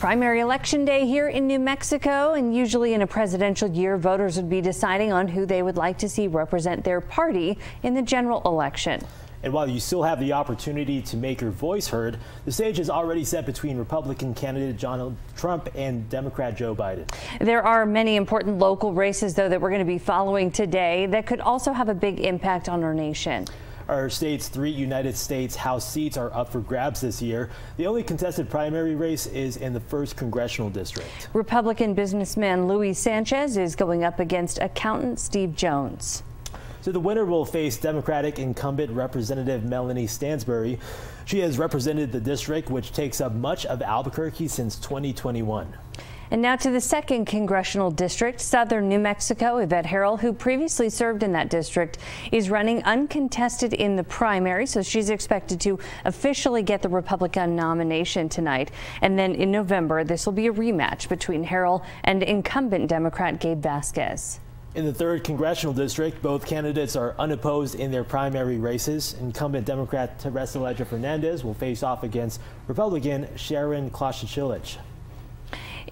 Primary election day here in New Mexico, and usually in a presidential year, voters would be deciding on who they would like to see represent their party in the general election. And while you still have the opportunity to make your voice heard, the stage is already set between Republican candidate Donald Trump and Democrat Joe Biden. There are many important local races, though, that we're going to be following today that could also have a big impact on our nation. Our state's 3 United States House seats are up for grabs this year. The only contested primary race is in the 1st Congressional District. Republican businessman Luis Sanchez is going up against accountant Steve Jones. So the winner will face Democratic incumbent Representative Melanie Stansbury. She has represented the district, which takes up much of Albuquerque since 2021. And now to the 2nd Congressional District, Southern New Mexico. Yvette Harrell, who previously served in that district, is running uncontested in the primary, so she's expected to officially get the Republican nomination tonight. And then in November, this will be a rematch between Harrell and incumbent Democrat Gabe Vasquez. In the 3rd Congressional District, both candidates are unopposed in their primary races. Incumbent Democrat Teresa Leger Fernandez will face off against Republican Sharon Klasichillich.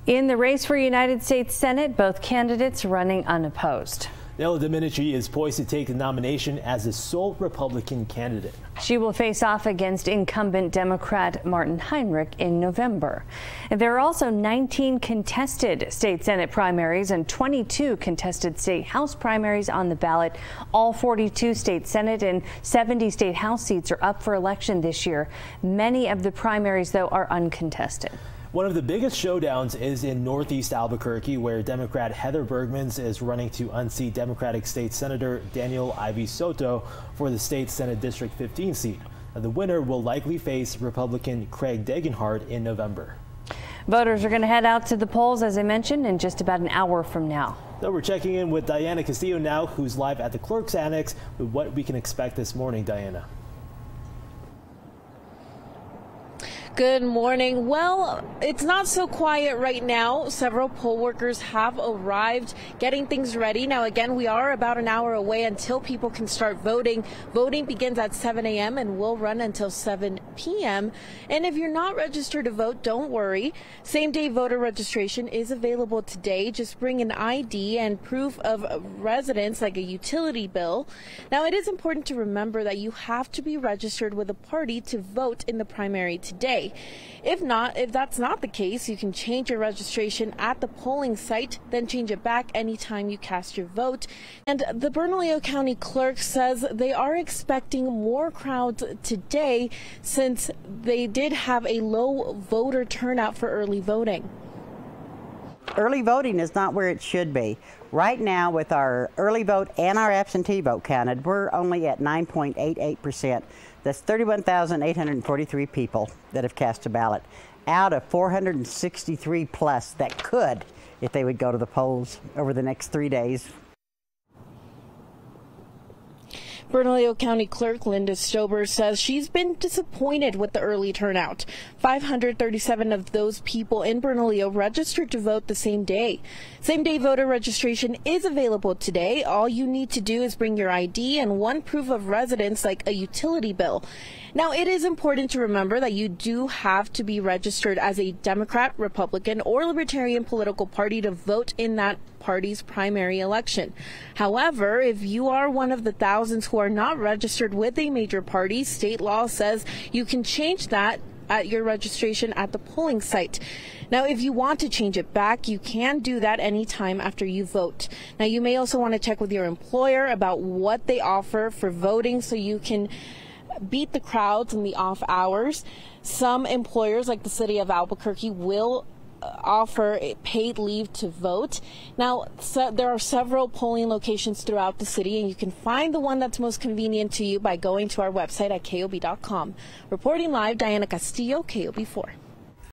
In the race for United States Senate, both candidates running unopposed. Nella Domenici is poised to take the nomination as the sole Republican candidate. She will face off against incumbent Democrat Martin Heinrich in November. And there are also 19 contested state Senate primaries and 22 contested state House primaries on the ballot. All 42 state Senate and 70 state House seats are up for election this year. Many of the primaries, though, are uncontested. One of the biggest showdowns is in Northeast Albuquerque, where Democrat Heather Bergmans is running to unseat Democratic State Senator Daniel Ivey Soto for the state Senate District 15 seat. Now, the winner will likely face Republican Craig Degenhardt in November. Voters are going to head out to the polls, as I mentioned, in just about an hour from now. So we're checking in with Diana Castillo now, who's live at the Clerk's Annex with what we can expect this morning. Diana. Good morning. Well, it's not so quiet right now. Several poll workers have arrived getting things ready. Now, again, we are about an hour away until people can start voting. Voting begins at 7 a.m. and will run until 7 p.m. And if you're not registered to vote, don't worry. Same-day voter registration is available today. Just bring an ID and proof of residence, like a utility bill. Now, it is important to remember that you have to be registered with a party to vote in the primary today. If that's not the case, you can change your registration at the polling site, then change it back anytime you cast your vote. And the Bernalillo County Clerk says they are expecting more crowds today since they did have a low voter turnout for early voting. Early voting is not where it should be. Right now, with our early vote and our absentee vote counted, we're only at 9.88%. That's 31,843 people that have cast a ballot out of 463 plus that could, if they would go to the polls over the next 3 days. Bernalillo County Clerk Linda Stober says she's been disappointed with the early turnout. 537 of those people in Bernalillo registered to vote the same day. Same-day voter registration is available today. All you need to do is bring your ID and one proof of residence, like a utility bill. Now, it is important to remember that you do have to be registered as a Democrat, Republican, or Libertarian political party to vote in that party's primary election. However, if you are one of the thousands who are not registered with a major party, state law says you can change that at your registration at the polling site. Now, if you want to change it back, you can do that anytime after you vote. Now, you may also want to check with your employer about what they offer for voting so you can beat the crowds in the off hours. Some employers, like the city of Albuquerque, will offer paid leave to vote. Now, there are several polling locations throughout the city, and you can find the one that's most convenient to you by going to our website at KOB.com. Reporting live, Diana Castillo, KOB4.